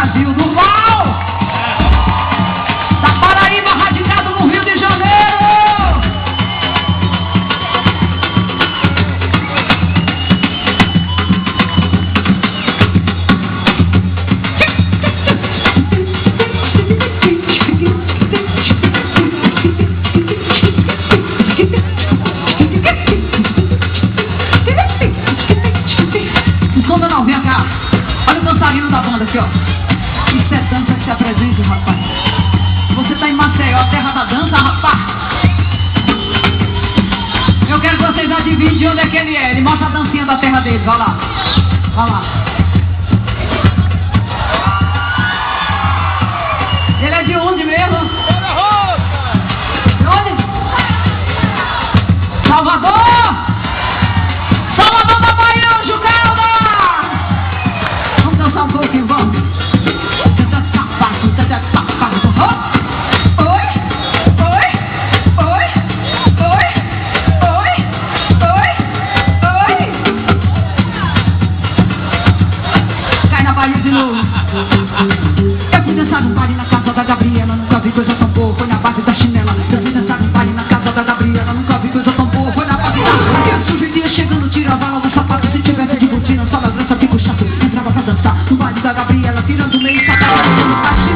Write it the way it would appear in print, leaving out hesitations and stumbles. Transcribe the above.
Brasil, Durval! Da Paraíba, radicado no Rio de Janeiro! Esconda não, vem cá. Olha o dançarino da banda aqui, ó. Isso é dança que se apresente, rapaz. Você tá em Maceió, terra da dança, rapaz. Eu quero que vocês adivinhem de onde é que ele é. Ele mostra a dancinha da terra dele, vai lá. Vai lá. Ele é de onde mesmo? De onde? Salvador! Salvador da Bahia, Anjo Calda! Vamos dançar um pouquinho, vamos. Oi, oi, oi, oi, oi, oi, oi. Cai na Bahia de novo. Eu fui dançar um baile na casa da Gabriela, nunca vi coisa tão boa, foi na base da chinela. Eu fui dançar um baile na casa da Gabriela, nunca vi coisa tão boa, foi na base da chinela. Sujo dia chegando, tira a vala do sapato, se tivesse de botina, só na dança fico chato. Entrava pra dançar, no baile da Gabriela, tirando meio sapato.